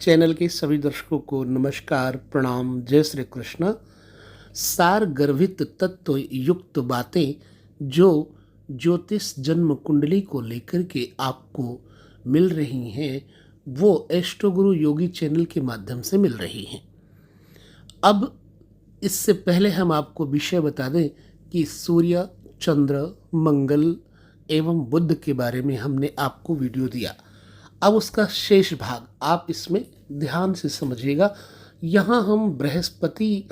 Channel के सभी दर्शकों को नमस्कार, प्रणाम, जय श्री कृष्ण। सार गर्भित तत्व युक्त बातें जो ज्योतिष जन्म कुंडली को लेकर के आपको मिल रही हैं, वो एस्ट्रो गुरु योगी चैनल के माध्यम से मिल रही हैं। अब इससे पहले हम आपको विषय बता दें कि सूर्य, चंद्र, मंगल एवं बुध के बारे में हमने आपको वीडियो दिया। अब उसका शेष भाग आप इसमें ध्यान से समझिएगा। यहाँ हम बृहस्पति,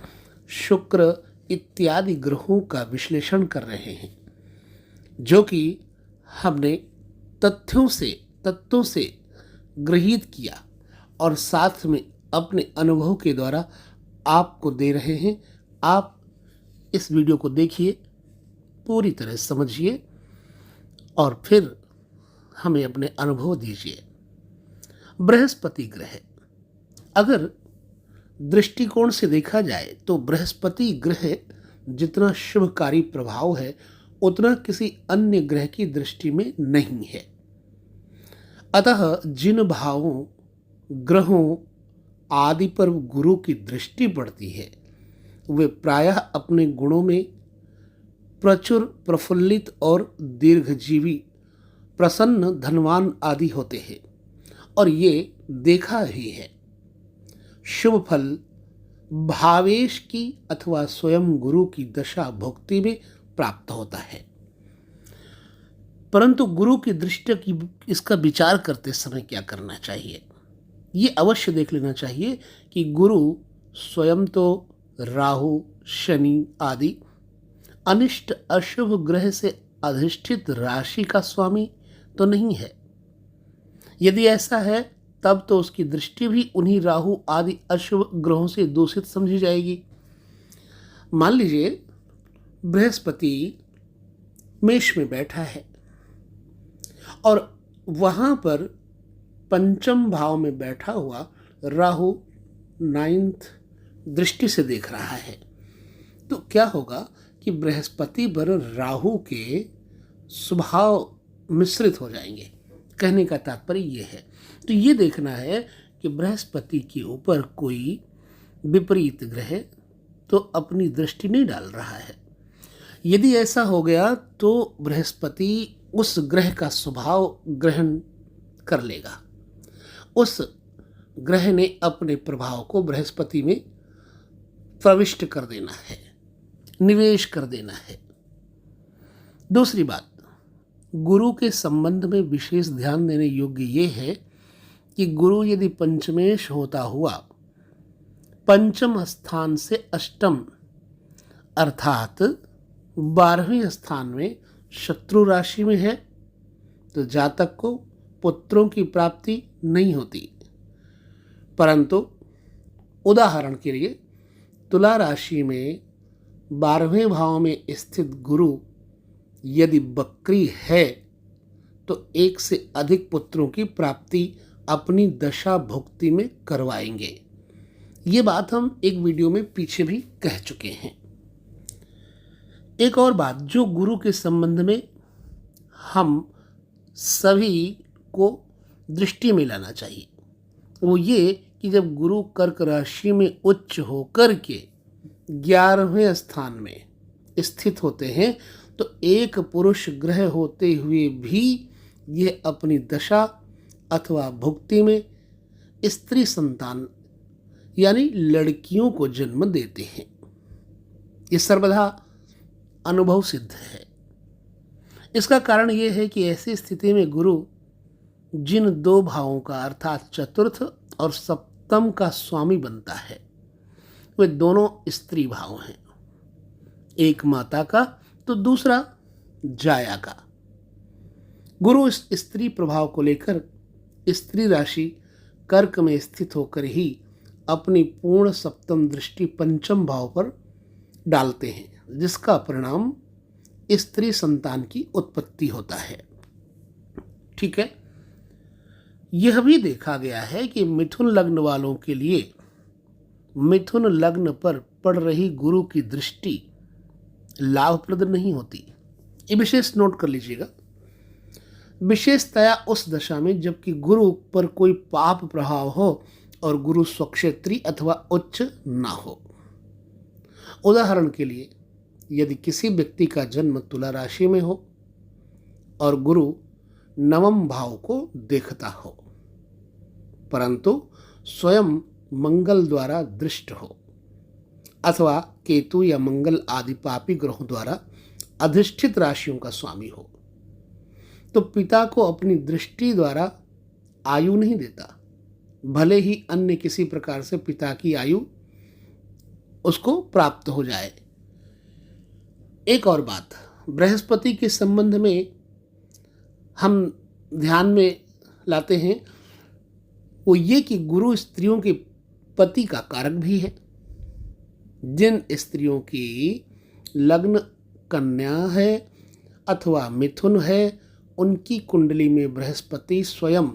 शुक्र इत्यादि ग्रहों का विश्लेषण कर रहे हैं, जो कि हमने तत्वों से गृहीत किया और साथ में अपने अनुभव के द्वारा आपको दे रहे हैं। आप इस वीडियो को देखिए, पूरी तरह समझिए और फिर हमें अपने अनुभव दीजिए। बृहस्पति ग्रह, अगर दृष्टिकोण से देखा जाए तो बृहस्पति ग्रह जितना शुभकारी प्रभाव है उतना किसी अन्य ग्रह की दृष्टि में नहीं है। अतः जिन भावों, ग्रहों आदि पर गुरु की दृष्टि पड़ती है, वे प्रायः अपने गुणों में प्रचुर, प्रफुल्लित और दीर्घजीवी, प्रसन्न, धनवान आदि होते हैं और ये देखा ही है। शुभ फल भावेश की अथवा स्वयं गुरु की दशा भुक्ति में प्राप्त होता है। परंतु गुरु की दृष्टि की इसका विचार करते समय क्या करना चाहिए, ये अवश्य देख लेना चाहिए कि गुरु स्वयं तो राहु, शनि आदि अनिष्ट अशुभ ग्रह से अधिष्ठित राशि का स्वामी तो नहीं है। यदि ऐसा है तब तो उसकी दृष्टि भी उन्हीं राहु आदि अशुभ ग्रहों से दूषित समझी जाएगी। मान लीजिए बृहस्पति मेष में बैठा है और वहां पर पंचम भाव में बैठा हुआ राहु 9th दृष्टि से देख रहा है, तो क्या होगा कि बृहस्पति पर राहु के स्वभाव मिश्रित हो जाएंगे। कहने का तात्पर्य ये है, तो ये देखना है कि बृहस्पति के ऊपर कोई विपरीत ग्रह तो अपनी दृष्टि नहीं डाल रहा है। यदि ऐसा हो गया तो बृहस्पति उस ग्रह का स्वभाव ग्रहण कर लेगा। उस ग्रह ने अपने प्रभाव को बृहस्पति में प्रविष्ट कर देना है, निवेश कर देना है। दूसरी बात, गुरु के संबंध में विशेष ध्यान देने योग्य ये है कि गुरु यदि पंचमेश होता हुआ पंचम स्थान से अष्टम अर्थात 12वें स्थान में शत्रु राशि में है, तो जातक को पुत्रों की प्राप्ति नहीं होती। परंतु उदाहरण के लिए तुला राशि में 12वें भाव में स्थित गुरु यदि बकरी है तो एक से अधिक पुत्रों की प्राप्ति अपनी दशा भुक्ति में करवाएंगे। ये बात हम एक वीडियो में पीछे भी कह चुके हैं। एक और बात जो गुरु के संबंध में हम सभी को दृष्टि में लाना चाहिए, वो ये कि जब गुरु कर्क राशि में उच्च होकर के 11वें स्थान में स्थित होते हैं तो एक पुरुष ग्रह होते हुए भी ये अपनी दशा अथवा भुक्ति में स्त्री संतान यानी लड़कियों को जन्म देते हैं। ये सर्वथा अनुभव सिद्ध है। इसका कारण ये है कि ऐसी स्थिति में गुरु जिन दो भावों का अर्थात चतुर्थ और सप्तम का स्वामी बनता है, वे दोनों स्त्री भाव हैं, एक माता का तो दूसरा जाया का। गुरु इस स्त्री प्रभाव को लेकर स्त्री राशि कर्क में स्थित होकर ही अपनी पूर्ण सप्तम दृष्टि पंचम भाव पर डालते हैं, जिसका परिणाम स्त्री संतान की उत्पत्ति होता है। ठीक है। यह भी देखा गया है कि मिथुन लग्न वालों के लिए मिथुन लग्न पर पड़ रही गुरु की दृष्टि लाभप्रद नहीं होती। ये विशेष नोट कर लीजिएगा। विशेषतया उस दशा में जबकि गुरु पर कोई पाप प्रभाव हो और गुरु स्वक्षेत्री अथवा उच्च ना हो। उदाहरण के लिए, यदि किसी व्यक्ति का जन्म तुला राशि में हो और गुरु नवम भाव को देखता हो, परंतु स्वयं मंगल द्वारा दृष्ट हो अथवा केतु या मंगल आदि पापी ग्रहों द्वारा अधिष्ठित राशियों का स्वामी हो, तो पिता को अपनी दृष्टि द्वारा आयु नहीं देता, भले ही अन्य किसी प्रकार से पिता की आयु उसको प्राप्त हो जाए। एक और बात बृहस्पति के संबंध में हम ध्यान में लाते हैं, वो ये कि गुरु स्त्रियों के पति का कारक भी है। जिन स्त्रियों की लग्न कन्या है अथवा मिथुन है, उनकी कुंडली में बृहस्पति स्वयं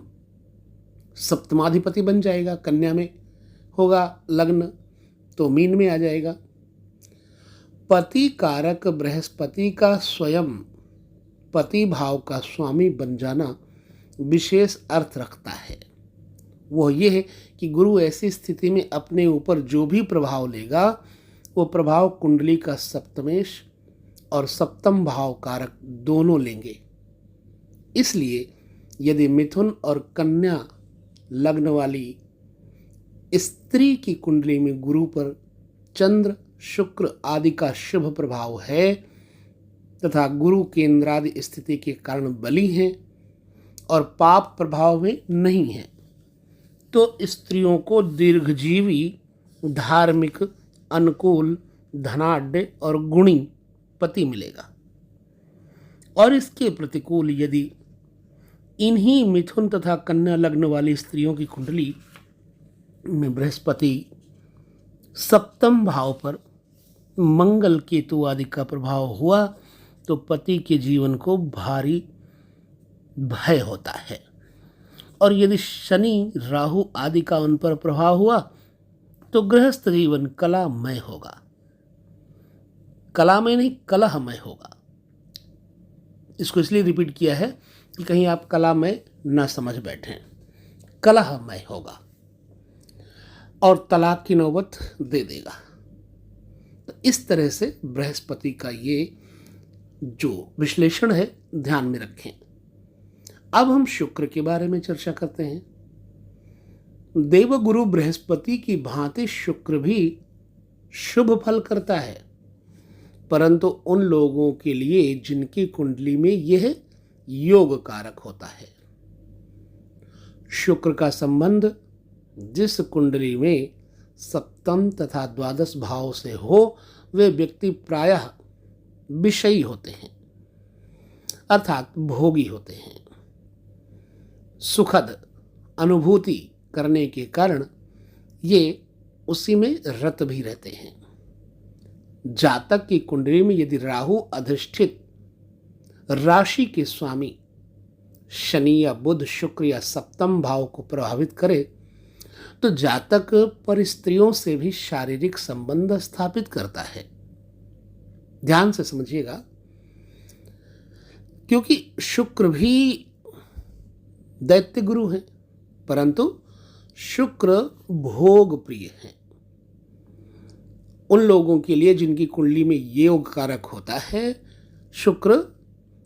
सप्तमाधिपति बन जाएगा। कन्या में होगा लग्न तो मीन में आ जाएगा। पति कारक बृहस्पति का स्वयं पति भाव का स्वामी बन जाना विशेष अर्थ रखता है। वो ये है कि गुरु ऐसी स्थिति में अपने ऊपर जो भी प्रभाव लेगा, वो प्रभाव कुंडली का सप्तमेश और सप्तम भाव कारक दोनों लेंगे। इसलिए यदि मिथुन और कन्या लग्न वाली स्त्री की कुंडली में गुरु पर चंद्र शुक्र आदि का शुभ प्रभाव है तथा गुरु केंद्रादि स्थिति के कारण बली हैं और पाप प्रभाव में नहीं है, तो स्त्रियों को दीर्घजीवी, धार्मिक, अनुकूल, धनाढ्य और गुणी पति मिलेगा। और इसके प्रतिकूल यदि इन्हीं मिथुन तथा कन्या लग्न वाली स्त्रियों की कुंडली में बृहस्पति सप्तम भाव पर मंगल केतु आदि का प्रभाव हुआ, तो पति के जीवन को भारी भय होता है। और यदि शनि राहु आदि का उन पर प्रभाव हुआ, तो गृहस्थ जीवन कलामय होगा। कलामय नहीं, कलहमय होगा। इसको इसलिए रिपीट किया है कि कहीं आप कलामय न समझ बैठें। कलहमय होगा और तलाक की नौबत दे देगा। तो इस तरह से बृहस्पति का ये जो विश्लेषण है ध्यान में रखें। अब हम शुक्र के बारे में चर्चा करते हैं। देवगुरु बृहस्पति की भांति शुक्र भी शुभ फल करता है, परंतु उन लोगों के लिए जिनकी कुंडली में यह योग कारक होता है। शुक्र का संबंध जिस कुंडली में सप्तम तथा द्वादश भाव से हो, वे व्यक्ति प्रायः विषयी होते हैं, अर्थात भोगी होते हैं। सुखद अनुभूति करने के कारण ये उसी में रत भी रहते हैं। जातक की कुंडली में यदि राहु अधिष्ठित राशि के स्वामी शनि या बुध, शुक्र या सप्तम भाव को प्रभावित करे, तो जातक पर स्त्रियों से भी शारीरिक संबंध स्थापित करता है। ध्यान से समझिएगा, क्योंकि शुक्र भी दैत्य गुरु है, परंतु शुक्र भोग प्रिय है। उन लोगों के लिए जिनकी कुंडली में ये योग कारक होता है, शुक्र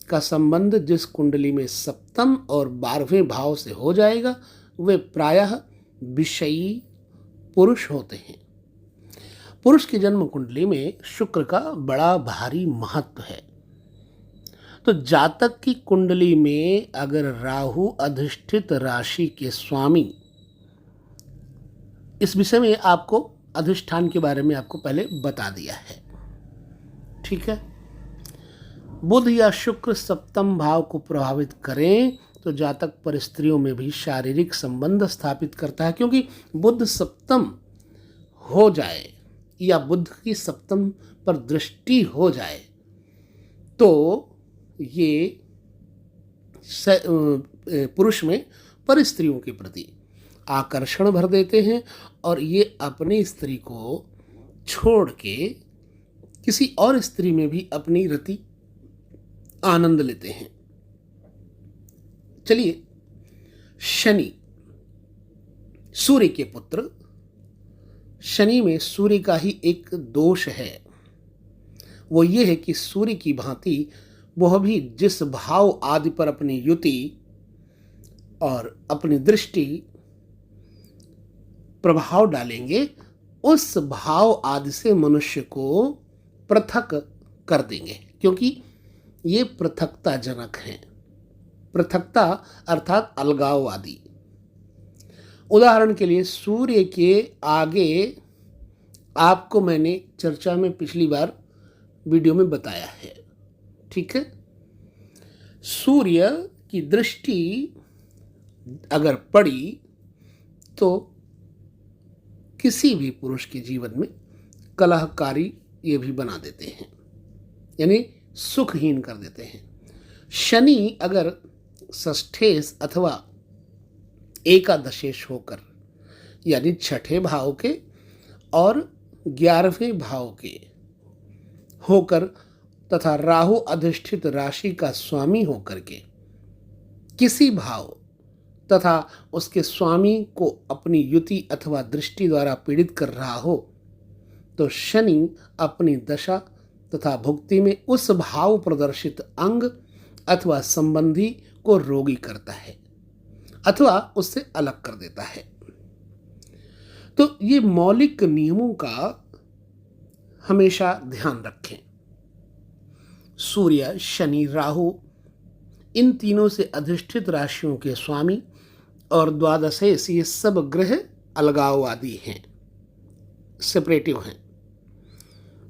का संबंध जिस कुंडली में सप्तम और 12वें भाव से हो जाएगा, वे प्रायः विषयी पुरुष होते हैं। पुरुष की जन्म कुंडली में शुक्र का बड़ा भारी महत्व है। तो जातक की कुंडली में अगर राहु अधिष्ठित राशि के स्वामी, इस विषय में आपको अधिष्ठान के बारे में आपको पहले बता दिया है, ठीक है। बुध या शुक्र सप्तम भाव को प्रभावित करें तो जातक पर स्त्रियों में भी शारीरिक संबंध स्थापित करता है, क्योंकि बुध सप्तम हो जाए या बुध की सप्तम पर दृष्टि हो जाए तो ये पुरुष में पर स्त्रियों के प्रति आकर्षण भर देते हैं और ये अपनी स्त्री को छोड़ के किसी और स्त्री में भी अपनी रति आनंद लेते हैं। चलिए, शनि सूर्य के पुत्र शनि में सूर्य का ही एक दोष है, वो ये है कि सूर्य की भांति वह भी जिस भाव आदि पर अपनी युति और अपनी दृष्टि प्रभाव डालेंगे, उस भाव आदि से मनुष्य को पृथक कर देंगे, क्योंकि ये पृथकता जनक हैं। पृथकता अर्थात अलगाववादी। उदाहरण के लिए सूर्य के आगे आपको मैंने चर्चा में पिछली बार वीडियो में बताया है, ठीक है। सूर्य की दृष्टि अगर पड़ी तो किसी भी पुरुष के जीवन में कलहकारी ये भी बना देते हैं, यानी सुखहीन कर देते हैं। शनि अगर षष्ठेश अथवा एकादशेश होकर, यानी छठे भाव के और 11वें भाव के होकर तथा राहु अधिष्ठित राशि का स्वामी होकर के किसी भाव तथा उसके स्वामी को अपनी युति अथवा दृष्टि द्वारा पीड़ित कर रहा हो, तो शनि अपनी दशा तथा भुक्ति में उस भाव प्रदर्शित अंग अथवा संबंधी को रोगी करता है अथवा उससे अलग कर देता है। तो ये मौलिक नियमों का हमेशा ध्यान रखें। सूर्य, शनि, राहु इन तीनों से अधिष्ठित राशियों के स्वामी और द्वादशेश ये सब ग्रह अलगाववादी हैं, सेपरेटिव हैं।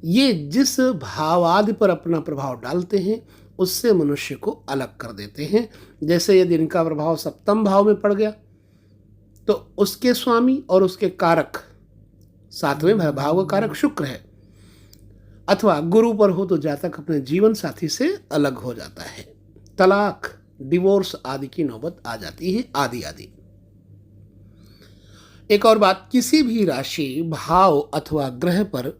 ये जिस भावादि पर अपना प्रभाव डालते हैं उससे मनुष्य को अलग कर देते हैं। जैसे यदि इनका प्रभाव सप्तम भाव में पड़ गया तो उसके स्वामी और उसके कारक, 7वें भाव का कारक शुक्र है, अथवा गुरु पर हो तो जातक अपने जीवन साथी से अलग हो जाता है, तलाक, डिवोर्स आदि की नौबत आ जाती है, आदि आदि। एक और बात, किसी भी राशि, भाव अथवा ग्रह पर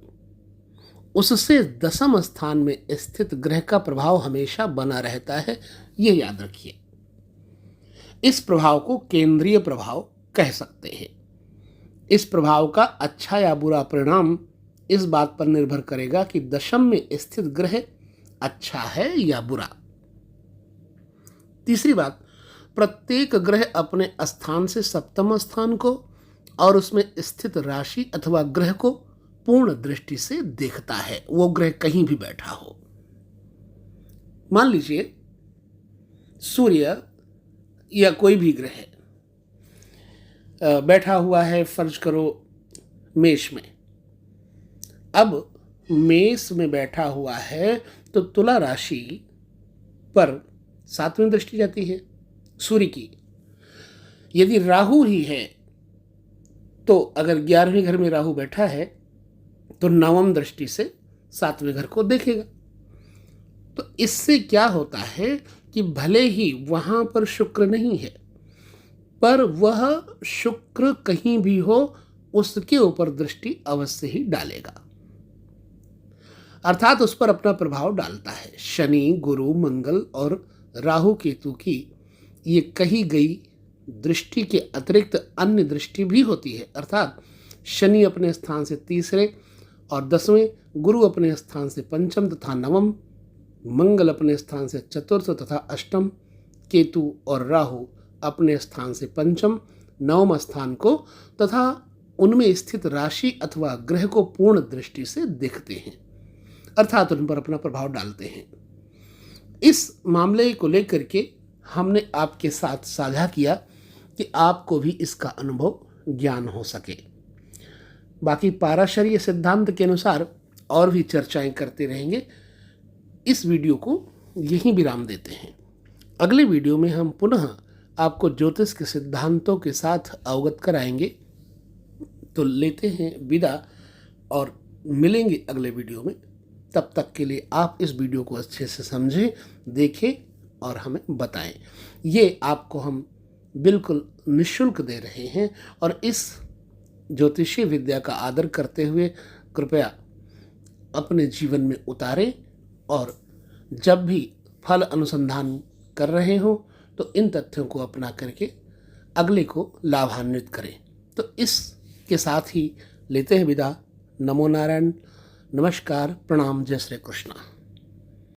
उससे दशम स्थान में स्थित ग्रह का प्रभाव हमेशा बना रहता है, यह याद रखिए। इस प्रभाव को केंद्रीय प्रभाव कह सकते हैं। इस प्रभाव का अच्छा या बुरा परिणाम इस बात पर निर्भर करेगा कि दशम में स्थित ग्रह अच्छा है या बुरा। तीसरी बात, प्रत्येक ग्रह अपने स्थान से सप्तम स्थान को और उसमें स्थित राशि अथवा ग्रह को पूर्ण दृष्टि से देखता है, वो ग्रह कहीं भी बैठा हो। मान लीजिए सूर्य या कोई भी ग्रह बैठा हुआ है, फर्ज करो मेष में। अब मेष में बैठा हुआ है तो तुला राशि पर 7वीं दृष्टि जाती है सूर्य की। यदि राहु ही है तो अगर 11वें घर में राहु बैठा है तो 9वीं दृष्टि से 7वें घर को देखेगा। तो इससे क्या होता है कि भले ही वहां पर शुक्र नहीं है, पर वह शुक्र कहीं भी हो उसके ऊपर दृष्टि अवश्य ही डालेगा, अर्थात उस पर अपना प्रभाव डालता है। शनि, गुरु, मंगल और राहु केतु की ये कही गई दृष्टि के अतिरिक्त अन्य दृष्टि भी होती है, अर्थात शनि अपने स्थान से 3रे और 10वें, गुरु अपने स्थान से 5म तथा 9म, मंगल अपने स्थान से 4th तथा 8म, केतु और राहु अपने स्थान से 5म, 9वें स्थान को तथा उनमें स्थित राशि अथवा ग्रह को पूर्ण दृष्टि से देखते हैं, अर्थात उन पर अपना प्रभाव डालते हैं। इस मामले को लेकर के हमने आपके साथ साझा किया कि आपको भी इसका अनुभव ज्ञान हो सके। बाकी पाराशरीय सिद्धांत के अनुसार और भी चर्चाएं करते रहेंगे। इस वीडियो को यहीं विराम देते हैं। अगले वीडियो में हम पुनः आपको ज्योतिष के सिद्धांतों के साथ अवगत कराएंगे। तो लेते हैं विदा और मिलेंगे अगले वीडियो में। तब तक के लिए आप इस वीडियो को अच्छे से समझें, देखें और हमें बताएं। ये आपको हम बिल्कुल निःशुल्क दे रहे हैं और इस ज्योतिषीय विद्या का आदर करते हुए कृपया अपने जीवन में उतारें और जब भी फल अनुसंधान कर रहे हो तो इन तथ्यों को अपना करके अगले को लाभान्वित करें। तो इसके साथ ही लेते हैं विदा। नमो नारायण, नमस्कार, प्रणाम, जय श्री कृष्ण।